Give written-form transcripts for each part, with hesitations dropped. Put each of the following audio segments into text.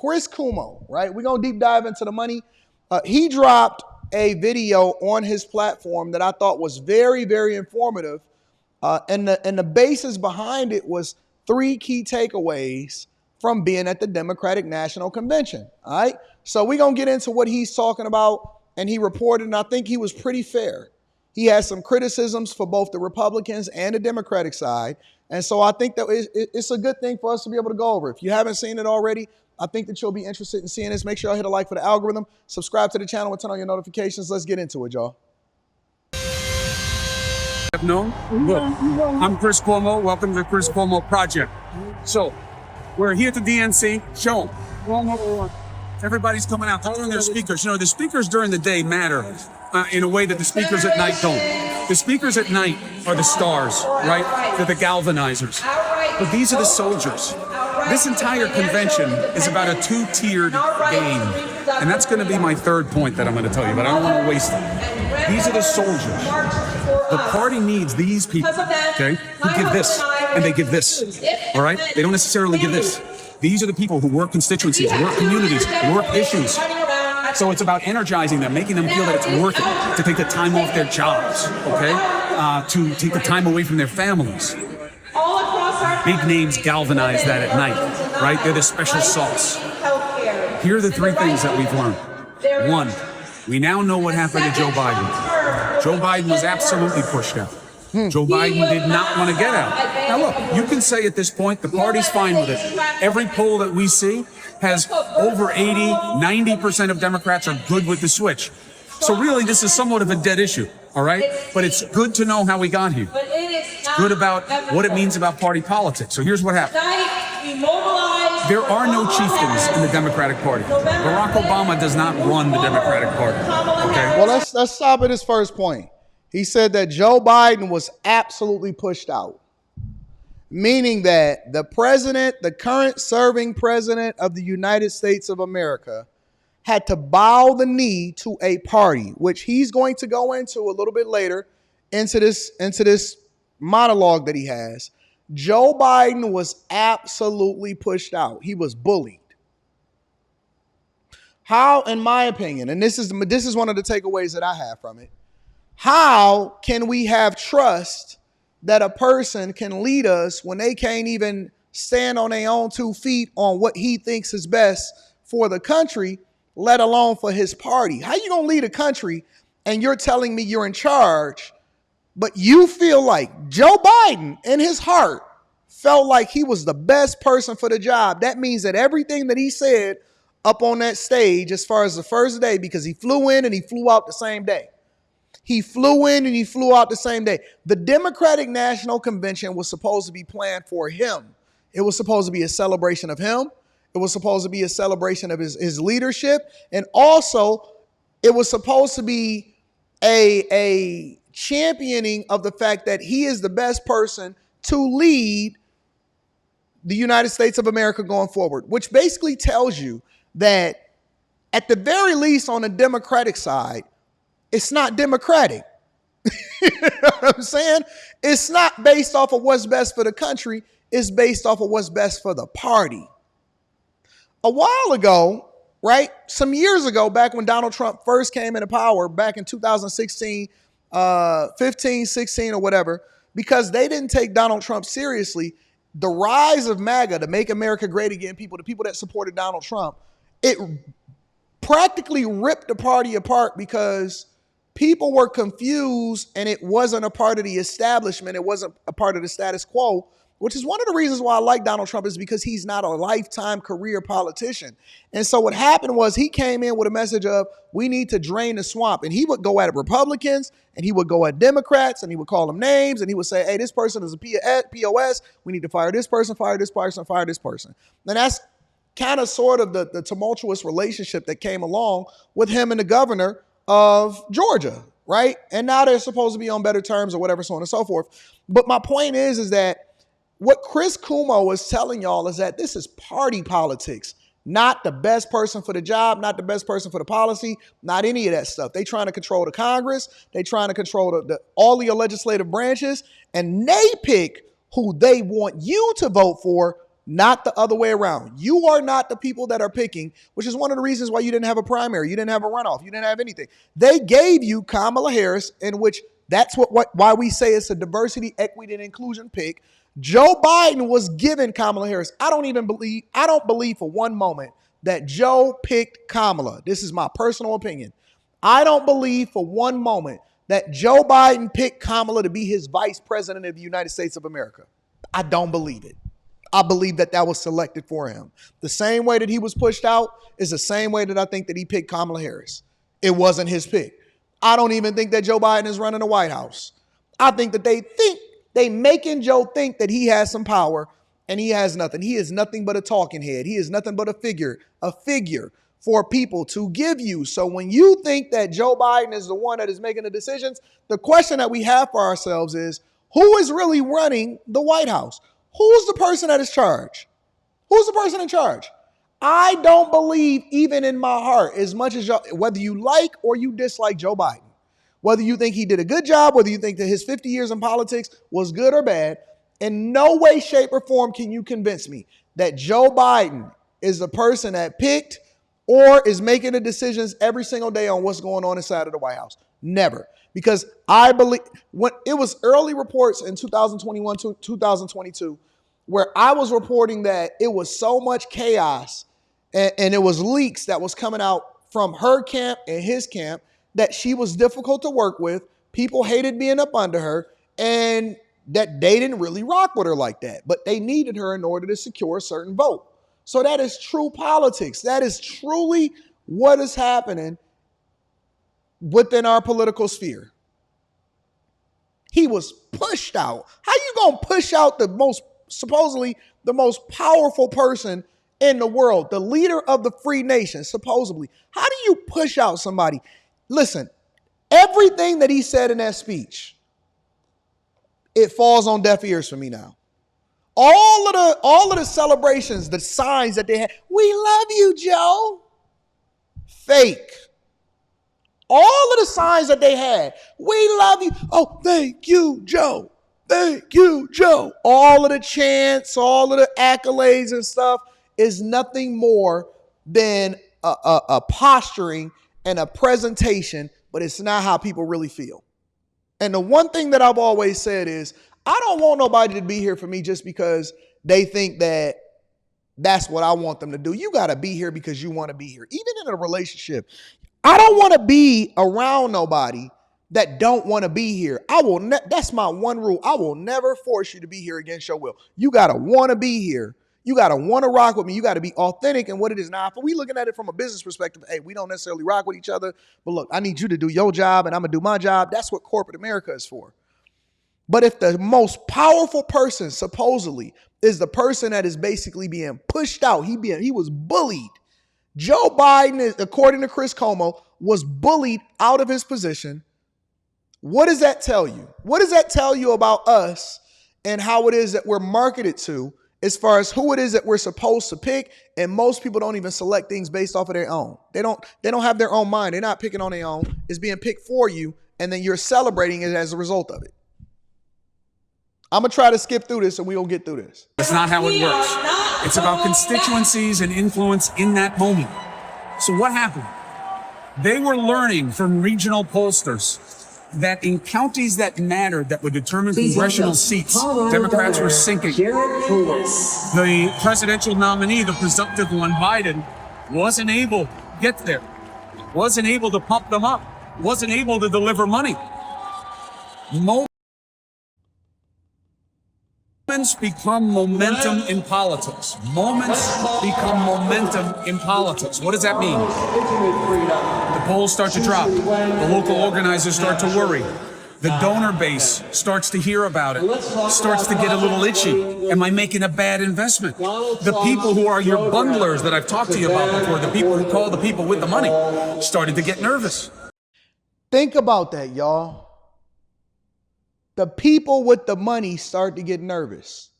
Chris Cuomo, right? We're going to deep dive into the money. He dropped a video on his platform that I thought was very, very informative. And the basis behind it was 3 key takeaways from being at the Democratic National Convention. All right. So we're going to get into what he's talking about. And he reported, and I think he was pretty fair. He has some criticisms for both the Republicans and the Democratic side. And so I think that it's a good thing for us to be able to go over. If you haven't seen it already, I think that you'll be interested in seeing this. Make sure you hit a like for the algorithm, subscribe to the channel, and turn on your notifications. Let's get into it, y'all. Known. Look, I'm Chris Cuomo. Welcome to the Chris Cuomo Project. So, we're here at the DNC. Show them. Everybody's coming out. They're on their speakers. You know, the speakers during the day matter in a way that the speakers at night don't. The speakers at night are the stars, right? They're the galvanizers. But these are the soldiers. This entire convention is about a 2-tiered game. And that's going to be my third point that I'm going to tell you, but I don't want to waste it. These are the soldiers. The party needs these people, okay, who give this, and they give this, all right? They don't necessarily give this. These are the people who work constituencies, work communities, work issues. So it's about energizing them, making them feel that it's worth it to take the time off their jobs, okay, to take the time away from their families. Big names galvanize that at night, right? They're the special sauce. Here are the 3 things that we've learned. 1, we now know what happened to Joe Biden. Joe Biden was absolutely pushed out. Joe Biden did not want to get out. Now look, you can say at this point, the party's fine with it. Every poll that we see has over 80, 90% of Democrats are good with the switch. So really, this is somewhat of a dead issue, all right? But it's good to know how we got here. It's good about what it means about party politics. So here's what happened. There are no chieftains in the Democratic Party. Barack Obama does not run the Democratic Party, okay? Well, let's stop at his first point. He said that Joe Biden was absolutely pushed out, meaning that the president, the current serving president of the United States of America, had to bow the knee to a party, which he's going to go into a little bit later into this monologue that he has. Joe Biden was absolutely pushed out. He was bullied. How, in my opinion, and this is one of the takeaways that I have from it, how can we have trust that a person can lead us when they can't even stand on their own 2 feet on what he thinks is best for the country, let alone for his party? How you gonna lead a country and you're telling me you're in charge, but you feel like Joe Biden in his heart felt like he was the best person for the job? That means that everything that he said up on that stage as far as the first day, because he flew in and he flew out the same day. He flew in and he flew out the same day. The Democratic National Convention was supposed to be planned for him. It was supposed to be a celebration of him. It was supposed to be a celebration of his leadership. And also, it was supposed to be a championing of the fact that he is the best person to lead the United States of America going forward, which basically tells you that at the very least on the Democratic side, it's not democratic. You know what I'm saying? It's not based off of what's best for the country. It's based off of what's best for the party. A while ago, right, some years ago, back when Donald Trump first came into power, back in 2016, 15, 16 or whatever, because they didn't take Donald Trump seriously, the rise of MAGA, to Make America Great Again, the people that supported Donald Trump, it practically ripped the party apart because people were confused and it wasn't a part of the establishment. It wasn't a part of the status quo, which is one of the reasons why I like Donald Trump, is because he's not a lifetime career politician. And so what happened was he came in with a message of, we need to drain the swamp. And he would go at Republicans and he would go at Democrats and he would call them names and he would say, hey, this person is a POS. We need to fire this person, fire this person, fire this person. And that's kind of sort of the tumultuous relationship that came along with him and the governor of Georgia, right? And now they're supposed to be on better terms or whatever, so on and so forth. But my point is that what Chris Cuomo is telling y'all is that this is party politics, not the best person for the job, not the best person for the policy, not any of that stuff. They trying to control the Congress. They trying to control all the legislative branches, and they pick who they want you to vote for not the other way around. You are not the people that are picking, which is one of the reasons why you didn't have a primary, you didn't have a runoff, you didn't have anything. They gave you Kamala Harris, in which that's why we say it's a diversity, equity, and inclusion pick. Joe Biden was given Kamala Harris. I don't believe for one moment that Joe picked Kamala. This is my personal opinion. I don't believe for one moment that Joe Biden picked Kamala to be his vice president of the United States of America. I don't believe it. I believe that was selected for him. The same way that he was pushed out is the same way that I think that he picked Kamala Harris. It wasn't his pick. I don't even think that Joe Biden is running the White House. I think that they making Joe think that he has some power, and he has nothing. He is nothing but a talking head. He is nothing but a figure for people to give you. So when you think that Joe Biden is the one that is making the decisions, the question that we have for ourselves is, who is really running the White House? Who's the person that is charged? Who's the person in charge? I don't believe, even in my heart, as much as whether you like or you dislike Joe Biden, whether you think he did a good job, whether you think that his 50 years in politics was good or bad, in no way, shape, or form can you convince me that Joe Biden is the person that picked or is making the decisions every single day on what's going on inside of the White House. Never. Because I believe when it was early reports in 2021 to 2022, where I was reporting that it was so much chaos and it was leaks that was coming out from her camp and his camp that she was difficult to work with. People hated being up under her, and that they didn't really rock with her like that, but they needed her in order to secure a certain vote. So that is true politics. That is truly what is happening within our political sphere. He was pushed out. How you gonna push out supposedly the most powerful person in the world, the leader of the free nation, supposedly? How do you push out somebody? Listen, everything that he said in that speech, it falls on deaf ears for me now. All of the celebrations, the signs that they had, we love you, Joe. Fake. All of the signs that they had, we love you. Oh, thank you, Joe. Thank you, Joe. All of the chants, all of the accolades and stuff is nothing more than a posturing and a presentation, but it's not how people really feel. And the one thing that I've always said is, I don't want nobody to be here for me just because they think that that's what I want them to do. You got to be here because you want to be here. Even in a relationship, I don't want to be around nobody that don't want to be here. That's my one rule. I will never force you to be here against your will. You got to want to be here. You got to want to rock with me. You got to be authentic in what it is. Now, if we looking at it from a business perspective, hey, we don't necessarily rock with each other, but look, I need you to do your job and I'm going to do my job. That's what corporate America is for. But if the most powerful person supposedly is the person that is basically being pushed out, he was bullied. Joe Biden, according to Chris Cuomo, was bullied out of his position. What does that tell you? What does that tell you about us and how it is that we're marketed to as far as who it is that we're supposed to pick? And most people don't even select things based off of their own. They don't have their own mind. They're not picking on their own. It's being picked for you, and then you're celebrating it as a result of it. I'm going to try to skip through this and we don't get through this. That's not how it works. It's about constituencies and influence in that moment. So what happened? They were learning from regional pollsters that in counties that mattered, that would determine congressional seats, Democrats were sinking. The presidential nominee, the presumptive one, Biden, wasn't able to get there, wasn't able to pump them up, wasn't able to deliver money. Moments become momentum in politics. Moments become momentum in politics. What does that mean? The polls start to drop. The local organizers start to worry. The donor base starts to hear about it, starts to get a little itchy. Am I making a bad investment? The people who are your bundlers that I've talked to you about before, the people who call the people with the money, started to get nervous. Think about that, y'all. The people with the money start to get nervous.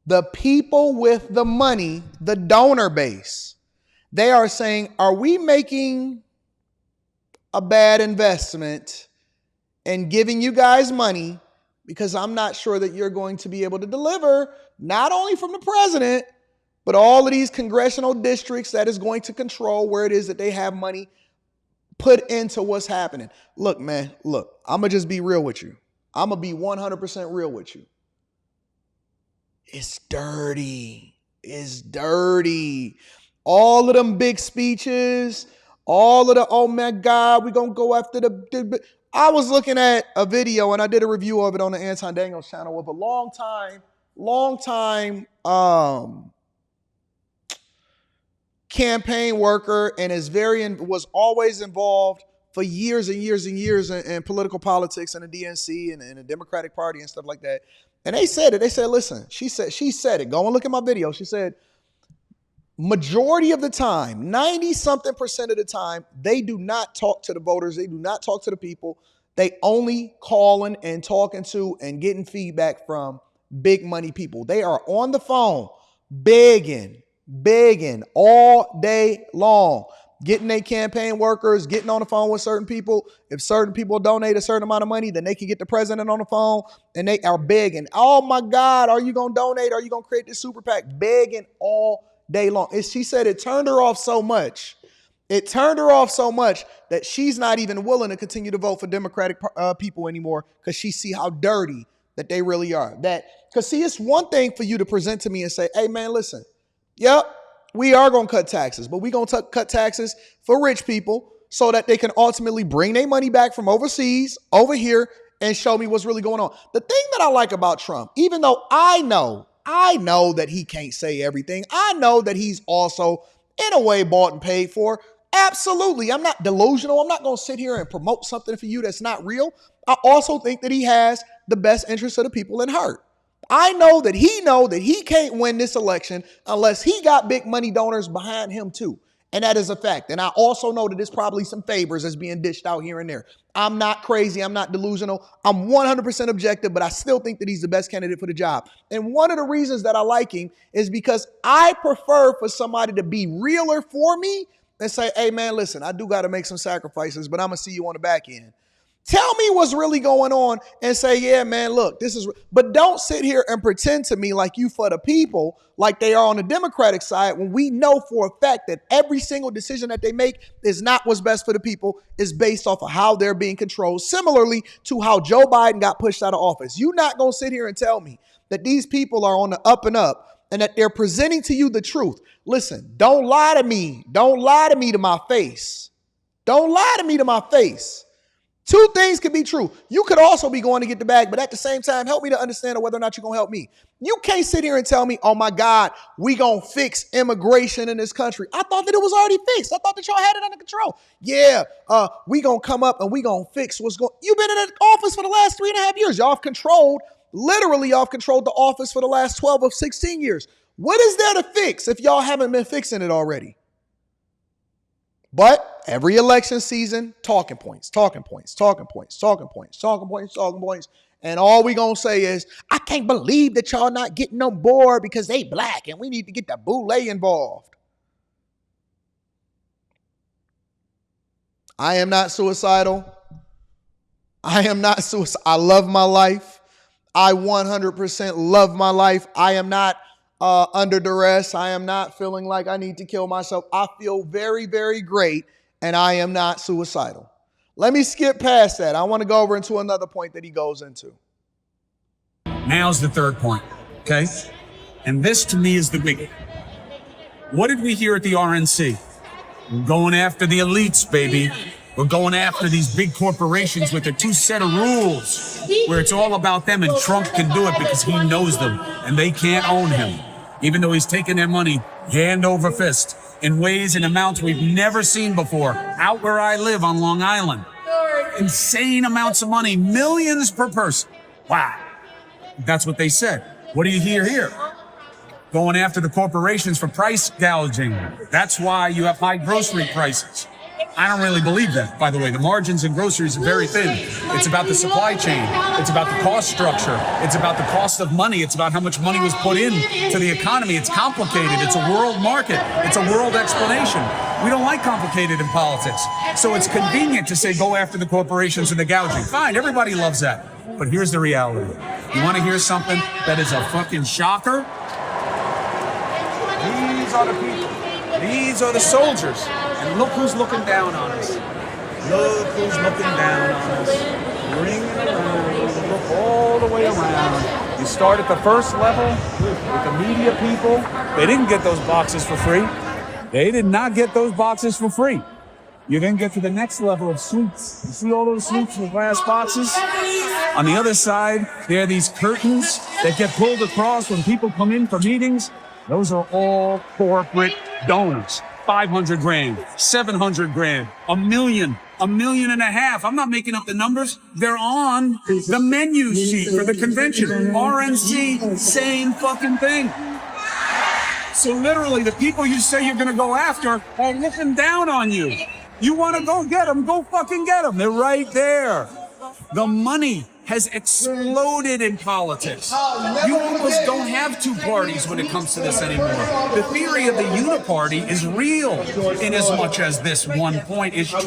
The people with the money, the donor base, they are saying, are we making a bad investment and giving you guys money because I'm not sure that you're going to be able to deliver, not only from the president, but all of these congressional districts that is going to control where it is that they have money put into what's happening. Look, man, look, I'm going to just be real with you. I'm going to be 100% real with you. It's dirty. It's dirty. All of them big speeches, all of the, oh my God, we're going to go after the. I was looking at a video and I did a review of it on the Anton Daniels channel with a long time campaign worker, and was always involved for years and years and years in political politics and the DNC and the Democratic Party and stuff like that. And they said it. They said, listen, she said it. Go and look at my video. She said, majority of the time, 90-something% of the time, they do not talk to the voters. They do not talk to the people. They only calling and talking to and getting feedback from big money people. They are on the phone begging all day long, getting their campaign workers, getting on the phone with certain people. If certain people donate a certain amount of money, then they can get the president on the phone, and they are begging. Oh my God, are you going to donate? Are you going to create this super PAC? Begging all day long. She said it turned her off so much. It turned her off so much that she's not even willing to continue to vote for Democratic people anymore, because she see how dirty that they really are. Because see, it's one thing for you to present to me and say, hey man, listen, yep, we are going to cut taxes, but we're going to cut taxes for rich people so that they can ultimately bring their money back from overseas over here and show me what's really going on. The thing that I like about Trump, even though I know that he can't say everything. I know that he's also, in a way, bought and paid for. Absolutely. I'm not delusional. I'm not going to sit here and promote something for you that's not real. I also think that he has the best interests of the people in heart. I know that he can't win this election unless he got big money donors behind him too. And that is a fact. And I also know that there's probably some favors that's being dished out here and there. I'm not crazy. I'm not delusional. I'm 100% objective, but I still think that he's the best candidate for the job. And one of the reasons that I like him is because I prefer for somebody to be realer for me and say, hey man, listen, I do got to make some sacrifices, but I'm going to see you on the back end. Tell me what's really going on and say, yeah, man, look, but don't sit here and pretend to me like you for the people, like they are on the Democratic side, when we know for a fact that every single decision that they make is not what's best for the people, is based off of how they're being controlled. Similarly to how Joe Biden got pushed out of office. You're not going to sit here and tell me that these people are on the up and up and that they're presenting to you the truth. Listen, don't lie to me. Don't lie to me to my face. Don't lie to me to my face. Two things could be true. You could also be going to get the bag, but at the same time, help me to understand whether or not you're going to help me. You can't sit here and tell me, oh my God, we going to fix immigration in this country. I thought that it was already fixed. I thought that y'all had it under control. Yeah, we going to come up and we going to fix what's going. You've been in the office for the last 3.5 years. Y'all have controlled the office for the last 12 of 16 years. What is there to fix if y'all haven't been fixing it already? But every election season, talking points. And all we going to say is, I can't believe that y'all not getting on board because they black and we need to get the boule involved. I am not suicidal. I love my life. I 100% love my life. I am not under duress. I am not feeling like I need to kill myself. I feel very, very great, and I am not suicidal. Let me skip past that. I want to go over into another point that he goes into. Now's the third point, okay? And this, to me, is the biggie. What did we hear at the RNC? We're going after the elites, baby. We're going after these big corporations with their two set of rules, where it's all about them, and Trump can do it because he knows them, and they can't own him. Even though he's taking their money hand over fist in ways and amounts we've never seen before. Out where I live on Long Island, insane amounts of money, millions per person. Wow. That's what they said. What do you hear here? Going after the corporations for price gouging. That's why you have high grocery prices. I don't really believe that, by the way. The margins in groceries are very thin. It's about the supply chain. It's about the cost structure. It's about the cost of money. It's about how much money was put in to the economy. It's complicated. It's a world market. It's a world explanation. We don't like complicated in politics. So it's convenient to say go after the corporations and the gouging. Fine, everybody loves that. But here's the reality. You want to hear something that is a fucking shocker? These are the people. These are the soldiers. And look who's looking down on us. Look who's looking down on us. Ring it around. Look all the way around. You start at the first level with the media people. They didn't get those boxes for free. They did not get those boxes for free. You then get to the next level of suites. You see all those suites with glass boxes? On the other side, there are these curtains that get pulled across when people come in for meetings. Those are all corporate donors. 500 grand, 700 grand, $1 million, $1.5 million. I'm not making up the numbers. They're on the menu sheet for the convention. RNC, same fucking thing. So literally, the people you say you're going to go after are looking down on you. You want to go get them, go fucking get them. They're right there. The money has exploded in politics. You almost don't have two parties when it comes to this anymore. The theory of the uniparty is real in as much as this one point is true.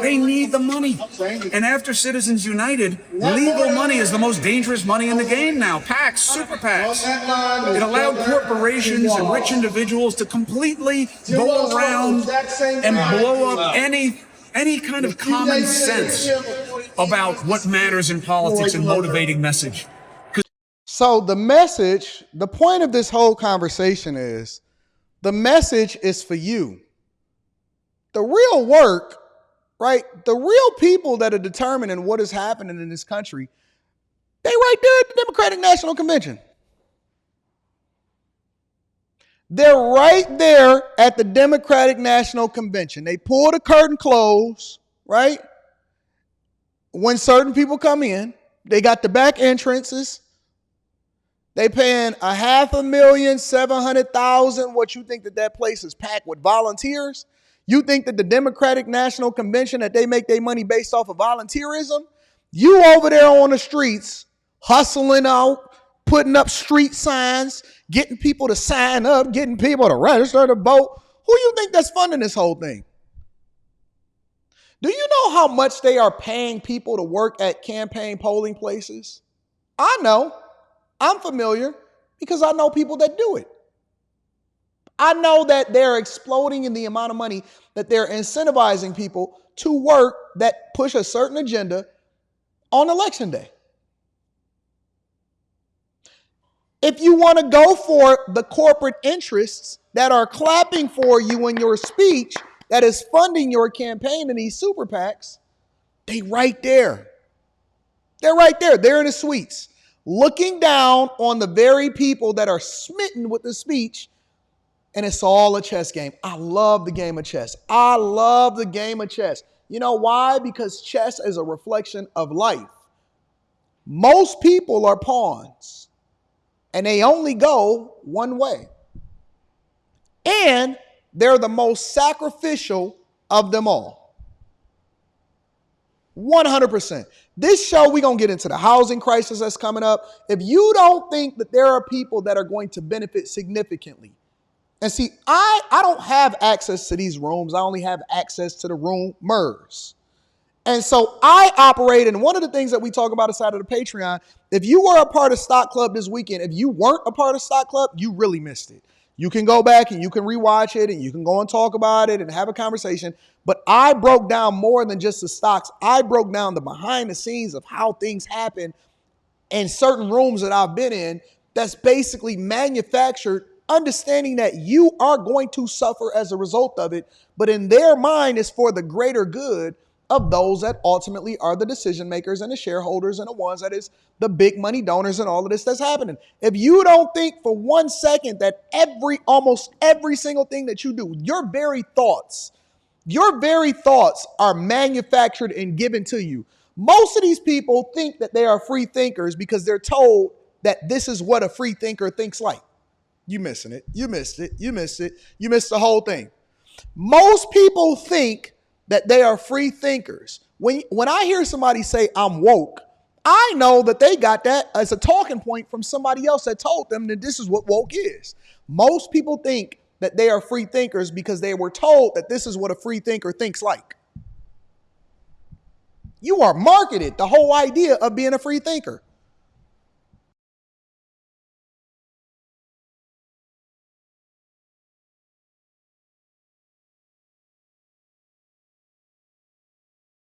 They need the money. And after Citizens United, legal money is the most dangerous money in the game now. PACs, super PACs. It allowed corporations and rich individuals to completely go around and blow up any kind of common sense about what matters in politics and motivating message. So the message, the point of this whole conversation is, the message is for you. The real work, right? The real people that are determining what is happening in this country, they right there at the Democratic National Convention. They're right there at the Democratic National Convention. They pull the curtain close, right? When certain people come in, they got the back entrances. They paying $500,700,000. What you think that place is packed with volunteers? You think that the Democratic National Convention, that they make their money based off of volunteerism? You over there on the streets, hustling out, putting up street signs, getting people to sign up, getting people to register to vote. Who you think that's funding this whole thing? Do you know how much they are paying people to work at campaign polling places? I know. I'm familiar because I know people that do it. I know that they're exploding in the amount of money that they're incentivizing people to work that push a certain agenda on election day. If you want to go for the corporate interests that are clapping for you in your speech, that is funding your campaign in these super PACs, they right there. They're right there. They're in the suites, looking down on the very people that are smitten with the speech, and it's all a chess game. I love the game of chess. I love the game of chess. You know why? Because chess is a reflection of life. Most people are pawns, and they only go one way. And they're the most sacrificial of them all. 100%. This show, we're going to get into the housing crisis that's coming up. If you don't think that there are people that are going to benefit significantly, and see, I don't have access to these rooms. I only have access to the roomers. And so I operate, and one of the things that we talk about aside of the Patreon, if you were a part of Stock Club this weekend, if you weren't a part of Stock Club, you really missed it. You can go back and you can rewatch it and you can go and talk about it and have a conversation. But I broke down more than just the stocks. I broke down the behind the scenes of how things happen in certain rooms that I've been in that's basically manufactured, understanding that you are going to suffer as a result of it. But in their mind, it's for the greater good of those that ultimately are the decision makers and the shareholders and the ones that is the big money donors and all of this that's happening. If you don't think for 1 second that almost every single thing that you do, your very thoughts are manufactured and given to you. Most of these people think that they are free thinkers because they're told that this is what a free thinker thinks like. You missing it. You missed it. You missed it. You missed the whole thing. Most people think that they are free thinkers. When I hear somebody say I'm woke, I know that they got that as a talking point from somebody else that told them that this is what woke is. Most people think that they are free thinkers because they were told that this is what a free thinker thinks like. You are marketed the whole idea of being a free thinker.